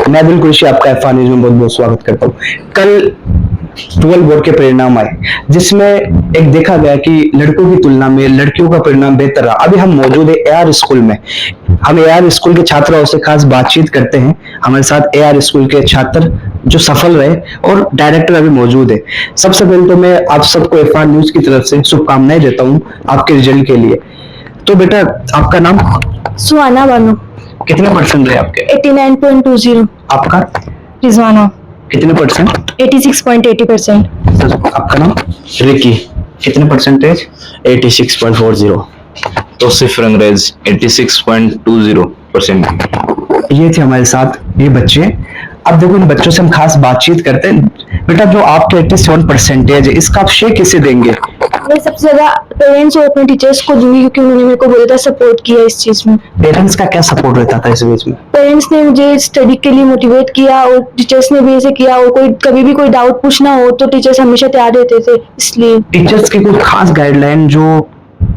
मैं दिल खुशी आपका इरफान न्यूज़ में बहुत बहुत स्वागत करता हूँ। कल 12 बोर्ड के परिणाम आए, जिसमें एक देखा गया कि लड़कों की तुलना में लड़कियों का परिणाम बेहतर रहा। अभी हम मौजूद है एआर स्कूल में। हम एआर स्कूल के छात्रों से खास बातचीत करते हैं। हमारे साथ एआर स्कूल के छात्र जो सफल रहे और डायरेक्टर अभी मौजूद है। सबसे पहले तो मैं आप सबको इरफान न्यूज़ की तरफ से शुभकामनाएं देता हूँ आपके रिजल्ट के लिए। तो बेटा, आपका नाम? सुहाना बानो। कितने परसेंट रहे आपके? 89.20। आपका? रिजवाना। कितने परसेंट? 86.80%। आपका नाम? रिकी। कितने परसेंटेज? 86.40। तौसीफ रंगरेज 86.20%। ये थे हमारे साथ ये बच्चे। अब देखो, इन बच्चों से हम खास बातचीत करते हैं। बेटा, जो आपके 87 परसेंटेज है, इसका आप श्रेय किसे देंगे? मैं सबसे ज्यादा पेरेंट्स और अपने टीचर्स को दूंगी, क्योंकि उन्होंने मेरे को बहुत ज्यादा सपोर्ट किया इस चीज में। पेरेंट्स का क्या सपोर्ट रहता था इस बीच में? पेरेंट्स ने मुझे स्टडी के लिए मोटिवेट किया और टीचर्स ने भी ऐसे किया, और कोई कभी भी कोई डाउट पूछना हो तो टीचर्स हमेशा तैयार रहते थे। इसलिए टीचर्स की कोई खास गाइडलाइन जो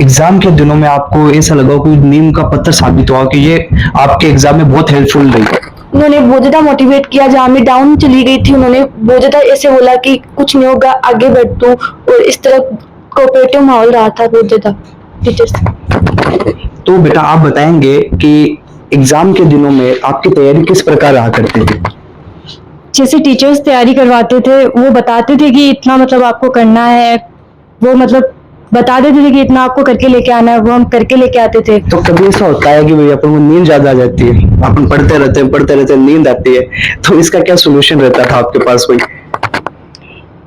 एग्जाम के दिनों में आपको ऐसा लगा कोई नीम का पत्थर साबित हुआ कि ये आपके एग्जाम में बहुत हेल्पफुल रही? उन्होंने बहुत ज्यादा मोटिवेट किया। जहाँ मैं डाउन चली गई थी, उन्होंने बहुत ज्यादा ऐसे बोला कि कुछ नहीं होगा, आगे बढ़ तू, और इस तरह कोऑपरेटिव माहौल रहा था बहुत ज्यादा टीचर्स। तो बेटा, आप बताएंगे कि एग्जाम के दिनों में आपकी तैयारी किस प्रकार रहा करती थी? जैसे टीचर्स तैयारी करवाते थे, वो बताते थे कि इतना मतलब आपको करना है, वो मतलब बता देते थे कि इतना आपको करके लेके आना है, वो हम करके लेके आते थे। तो कभी ऐसा होता है कि भाई अपन को नींद ज्यादा आ जाती है, अपन पढ़ते रहते हैं, नींद आती है, तो इसका क्या सोल्यूशन रहता था आपके पास कोई?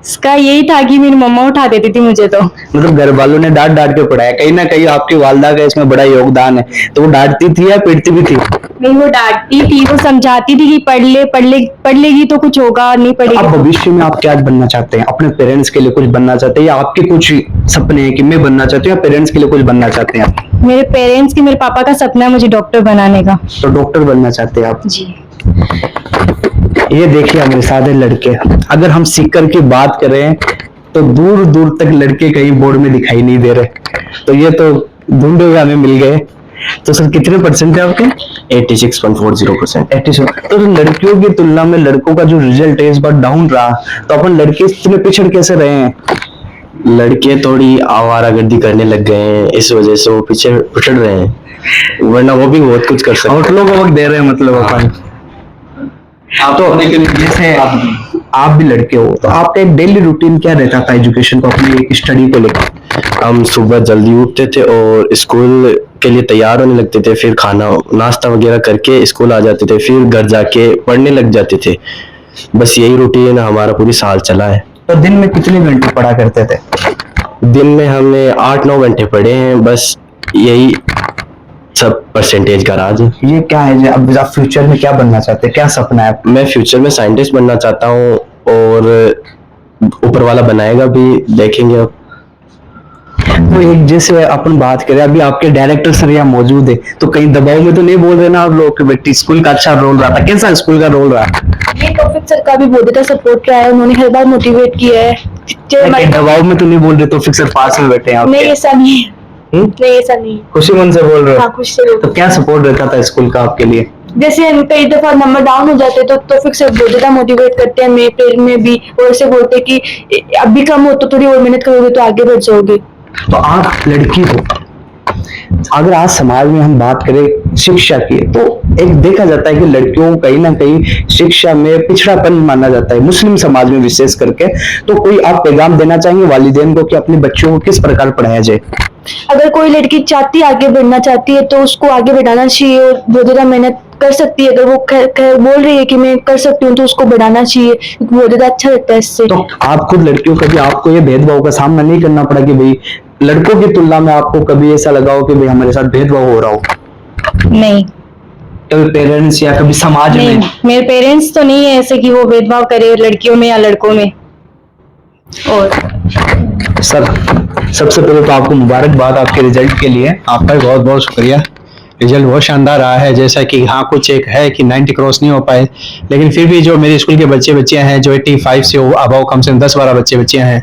इसका यही था कि मेरी मम्मा उठा देती थी मुझे। तो मतलब घर वालों ने डांट डांट के पढ़ाया, कहीं ना कहीं आपकी वालदा का इसमें बड़ा योगदान है। तो वो डांटती थी या पीटती भी थी? नहीं, वो डांटती थी, वो समझाती थी कि पढ़ लेगी तो कुछ होगा, नहीं पढ़ेगी। अब भविष्य में आप क्या बनना चाहते हैं? अपने पेरेंट्स के लिए कुछ बनना चाहते हैं, या आपके कुछ सपने हैं कि मैं बनना चाहती हूँ, या पेरेंट्स के लिए कुछ बनना चाहते हैं आप? मेरे पेरेंट्स की, मेरे पापा का सपना है मुझे डॉक्टर बनाने का। तो डॉक्टर बनना चाहते हैं आप जी। ये देखिए हमारे साथ है लड़के। अगर हम सीकर की बात करें तो दूर दूर तक लड़के कहीं बोर्ड में दिखाई नहीं दे रहे, तो ये तो ढूंढे हुए हमें मिल गए। तो सर, कितने परसेंट है आपके? 86.40%। 87। तो लड़कियों की तुलना में लड़कों का जो रिजल्ट है इस बार डाउन रहा, तो अपन लड़के इतने पिछड़ कैसे रहे हैं? लड़के थोड़ी आवारागर्दी करने लग गए हैं, इस वजह से वो पिछड़ रहे हैं, वरना वो भी बहुत कुछ कर सकते हैं। आउटलो को वक्त दे रहे हैं मतलब अपन। तो जैसे आप भी लड़के हो, तो आपका एक डेली रूटीन क्या रहता था एजुकेशन को, अपनी स्टडी को लेकर? हम सुबह जल्दी उठते थे और स्कूल के लिए तैयार होने लगते थे, फिर खाना नाश्ता वगैरह करके स्कूल आ जाते थे, फिर घर जाके पढ़ने लग जाते थे। बस यही रूटीन हमारा पूरी साल चला है। तो दिन में कितने घंटे पढ़ा करते थे? दिन में हमने 8-9 घंटे पढ़े हैं, बस यही सब परसेंटेज का राज है। ये क्या है, अब आप फ्यूचर में क्या बनना चाहते हैं, क्या सपना है? मैं फ्यूचर में साइंटिस्ट बनना चाहता हूँ, और ऊपर वाला बनाएगा भी, देखेंगे अब। तो एक जैसे अपन बात करें, अभी आपके डायरेक्टर सर यहाँ मौजूद है, तो कहीं दबाव में तो नहीं बोल रहे ना आप लोग कि बेटी स्कूल का अच्छा रोल रहा था? कैसा स्कूल का रोल रहा? ये तौफीक सर का भी बहुत ज्यादा सपोर्ट किया है, उन्होंने हर बार मोटिवेट किया है। कहीं दबाव में तो नहीं बोल रहे? तो फिर सर पास में बैठे हैं आप? नहीं, ऐसा नहीं है। नहीं, ऐसा नहीं है। खुशी मन से बोल रहे हो? हाँ, खुश से बोल। तो क्या सपोर्ट रहता था स्कूल का आपके लिए? जैसे हम कई दफा नंबर डाउन हो जाते तो तौफीक सर बहुत ज्यादा मोटिवेट करते हैं, मेरे पेरेंट में भी, और ऐसे बोलते कि अभी कम हो तो थोड़ी और मेहनत करोगे तो आगे बढ़ जाओगे। तो आप लड़की हो, अगर आज समाज में हम बात करें शिक्षा की, तो एक देखा जाता है कि लड़कियों को कहीं ना कहीं शिक्षा में पिछड़ापन माना जाता है, मुस्लिम समाज में विशेष करके। तो कोई आप पैगाम देना चाहेंगे वालिदैन को कि अपने बच्चों को किस प्रकार पढ़ाया जाए? अगर कोई लड़की चाहती है, आगे बढ़ना चाहती है, तो उसको आगे बढ़ाना चाहिए, और बहुत ज्यादा मेहनत कर सकती है। अगर वो बोल रही है कि मैं कर सकती हूँ, तो उसको बढ़ाना चाहिए, क्योंकि बहुत ज्यादा अच्छा लगता है इससे। तो आप खुद लड़कियों कभी आपको ये भेदभाव का सामना नहीं करना पड़ा कि भाई लड़कों की तुलना में आपको कभी ऐसा लगा हो कि भाई हमारे साथ भेदभाव हो रहा हो? नहीं, कभी पेरेंट्स या कभी समाज नहीं, में? मेरे पेरेंट्स तो नहीं है ऐसे कि वो भेदभाव करे लड़कियों में या लड़कों में। और सर, सबसे पहले तो आपको मुबारकबाद आपके रिजल्ट के लिए। आपका भी बहुत बहुत शुक्रिया। रिजल्ट बहुत शानदार रहा है। जैसा कि हाँ, कुछ एक है कि 90 क्रॉस नहीं हो पाए, लेकिन फिर भी जो मेरे स्कूल के बच्चियां हैं जो 85 से अबव, कम से कम 10-12 बच्चियां हैं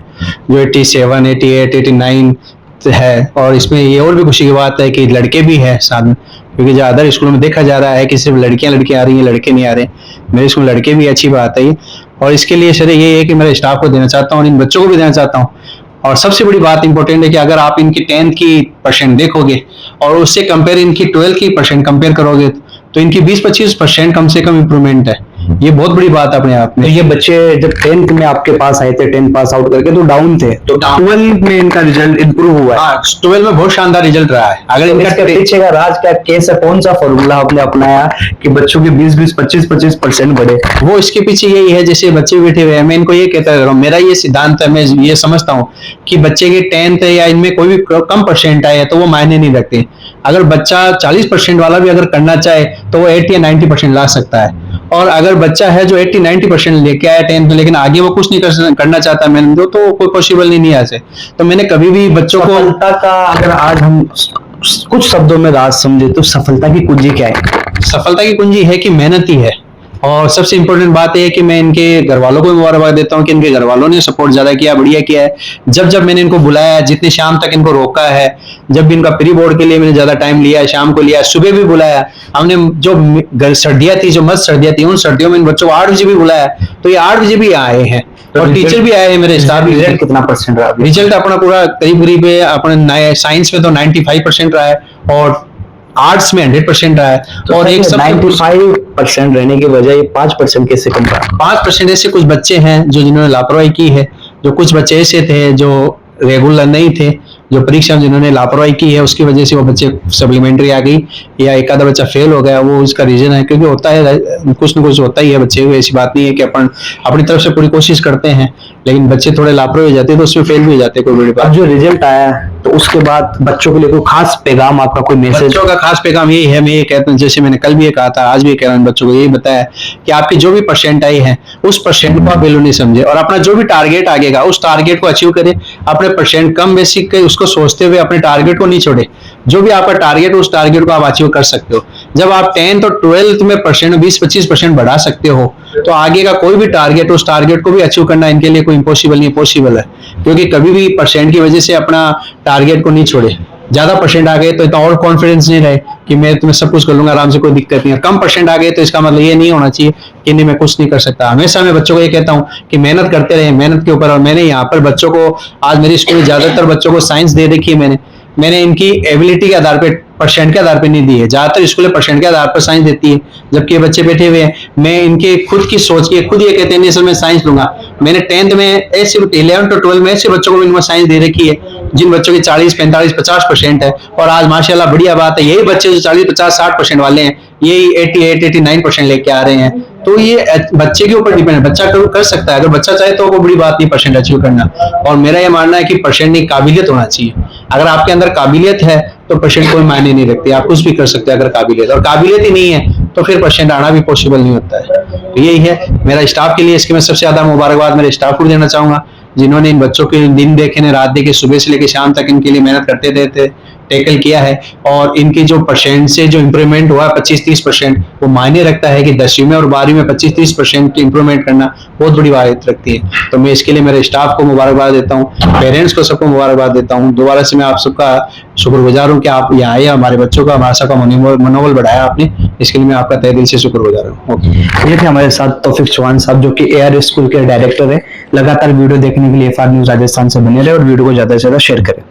जो 87, 88, 89 है। और इसमें ये और भी खुशी की बात है कि लड़के भी हैं साथ में, क्योंकि जो अदर स्कूलों में देखा जा रहा है कि सिर्फ लड़कियां आ रही हैं, लड़के नहीं आ रहे। मेरे स्कूल लड़के भी, अच्छी बात है ये। और इसके लिए श्रेय ये है कि मेरे स्टाफ को देना चाहता हूँ और इन बच्चों को भी देना चाहता हूँ। और सबसे बड़ी बात इंपॉर्टेंट है कि अगर आप इनकी 10th की परसेंट देखोगे और उससे कंपेयर इनकी 12th की परसेंट कंपेयर करोगे तो इनकी 20-25% कम से कम इम्प्रूवमेंट है। ये बहुत बड़ी बात है अपने आप में। तो ये बच्चे जब 10th में आपके पास आए थे, 10th पास आउट करके, तो डाउन थे, तो 12th में इनका रिजल्ट इंप्रूव हुआ है। हाँ, 12 में बहुत शानदार रिजल्ट रहा है। अगर तो इनका इसके पीछे का राज क्या, कैसा, कौन सा फॉर्मूला आपने अपनाया कि बच्चों के 20-20, 25-25% बढ़े? वो इसके पीछे यही है, जैसे बच्चे बैठे हुए हैं, मैं इनको ये कहता रहता हूँ, मेरा ये सिद्धांत है, मैं ये समझता हूँ कि बच्चे के 10th या इनमें कोई भी कम परसेंट आए तो वो मायने नहीं रखते। अगर बच्चा 40% वाला भी अगर करना चाहे तो वो 80 या 90% ला सकता है। और अगर बच्चा है जो 80-90% लेके आया 10th में, लेकिन आगे वो कुछ नहीं करना चाहता, मैंने तो कोई पॉसिबल नहीं है ऐसे। तो मैंने कभी भी बच्चों को सफलता का अगर आज हम कुछ शब्दों में राज समझे तो सफलता की कुंजी क्या है? सफलता की कुंजी है कि मेहनत ही है। और सबसे इंपॉर्टेंट बात यह है कि मैं इनके घर वालों को मुबारकबाद देता हूं कि इनके घर वालों ने सपोर्ट ज्यादा किया, बढ़िया किया है। जब जब मैंने इनको बुलाया, जितनी शाम तक इनको रोका है, जब भी इनका प्री बोर्ड के लिए मैंने ज्यादा टाइम लिया, शाम को लिया, सुबह भी बुलाया हमने। जो सर्दियां थी, जो मस्त सर्दियां थी, उन सर्दियों में इन बच्चों को 8 बजे भी बुलाया, तो ये 8 बजे भी आए हैं। और टीचर भी आए हैं, मेरे स्टाफ भी। रिजल्ट कितना परसेंट रहा? रिजल्ट अपना पूरा करीब अपने साइंस में तो 95% रहा है और आर्ट्स में 100% रहा है। तो और एक 95% रहने के बजाय 5% कैसे कम रहा? 5% ऐसे कुछ बच्चे हैं जिन्होंने लापरवाही की है। जो कुछ बच्चे ऐसे थे जो रेगुलर नहीं थे, जो परीक्षा में जिन्होंने लापरवाही की है, उसकी वजह से वो बच्चे सप्लीमेंट्री आ गई या एक आधा बच्चा फेल हो गया, वो उसका रीजन है। क्योंकि होता है, कुछ ना कुछ होता ही है बच्चे को, ऐसी बात नहीं है कि अपन अपनी तरफ से पूरी कोशिश करते हैं लेकिन बच्चे थोड़े लापरवाही हो जाते हैं तो उसमें फेल भी हो जाते हैं। कोई बड़ी बात। अब जो रिजल्ट आया तो उसके बाद बच्चों के लिए कोई खास पैगाम, आपका कोई मैसेज? बच्चों का खास पैगाम यही है, मैं ये कहता हूँ, जैसे मैंने कल भी ये कहा था, आज भी कह रहा हूँ, बच्चों को यही बताया कि आपकी जो भी परसेंट आई है उस परसेंट को आप वैल्यू नहीं समझे और अपना जो भी टारगेट आगेगा उस टारगेट को अचीव करें। अपने परसेंट कम बेसिक उसको सोचते हुए अपने टारगेट को नहीं छोड़े। जो भी आपका टारगेट, उस टारगेट को आप अचीव कर सकते हो। जब आप 10th और 12th में परसेंट 20-25% बढ़ा सकते हो तो आगे का कोई भी टारगेट, उस टारगेट को भी अचीव करना इनके लिए कोई इम्पॉसिबल नहीं, पॉसिबल है। क्योंकि कभी भी परसेंट की वजह से अपना टारगेट को नहीं छोड़े। ज्यादा परसेंट आ गए तो इतना और कॉन्फिडेंस नहीं रहे कि मैं तुम्हें सब कुछ कर लूंगा आराम से, कोई दिक्कत नहीं है। कम परसेंट आ गए तो इसका मतलब ये नहीं होना चाहिए कि नहीं मैं कुछ नहीं कर सकता। हमेशा मैं बच्चों को ये कहता हूँ कि मेहनत करते रहे, मेहनत के ऊपर। और मैंने यहाँ पर बच्चों को, आज मेरे स्कूल में ज्यादातर बच्चों को साइंस दे रखी है मैंने इनकी एबिलिटी के आधार पे, परसेंट के आधार पे नहीं दी है। ज्यादातर स्कूलें परसेंट के आधार पर साइंस देती है, जबकि ये बच्चे बैठे हुए हैं, मैं इनके खुद की सोच के खुद ये कहते हैं नहीं सर मैं साइंस लूंगा। मैंने 10th में ऐसे 11 to 12 में ऐसे बच्चों को मैंने साइंस दे रखी है जिन बच्चों की 40, 45, 50% है। और आज माशाल्लाह बढ़िया बात है, यही बच्चे जो 40, 50, 60% वाले हैं, यही 88, 89% लेके आ रहे हैं। तो ये बच्चे के ऊपर डिपेंड है, बच्चा कर सकता है, अगर बच्चा चाहे तो कोई बड़ी बात नहीं परसेंट अचीव करना। और मेरा ये मानना है कि परसेंट नहीं, काबिलियत होना चाहिए। अगर आपके अंदर काबिलियत है तो परसेंट कोई मायने नहीं रखती, आप कुछ भी कर सकते हैं अगर काबिलियत, और काबिलियत ही नहीं है तो फिर परसेंट आना भी पॉसिबल नहीं होता है। तो यही है मेरा स्टाफ के लिए, इसके मैं सबसे ज्यादा मुबारकबाद मेरे स्टाफ को देना चाहूंगा जिन्होंने इन बच्चों के दिन देखे ने, रात देखे, सुबह से लेकर शाम तक इनके लिए मेहनत करते थे, टैकल किया है। और इनकी जो परसेंट से जो इंप्रूवमेंट हुआ 25-30%, वो मायने रखता है कि 10वीं में और 12वीं में 25-30% की इंप्रूवमेंट करना बहुत बड़ी बात रखती है। तो मैं इसके लिए मेरे स्टाफ को मुबारकबाद देता हूँ, पेरेंट्स को सबको मुबारकबाद देता हूँ। दोबारा से मैं आप सबका शुक्रगुजार हूँ कि आप यहाँ आए, हमारे बच्चों का, हमारा सबका मनोबल बढ़ाया आपने, इसके लिए मैं आपका तहे दिल से शुक्रगुजार हूँ। ये थे हमारे साथ तौफीक चौहान साहब जो कि AR स्कूल के डायरेक्टर है। लगातार वीडियो देखने के लिए FR न्यूज़ राजस्थान से बने रहे और वीडियो को ज्यादा से ज्यादा शेयर करें।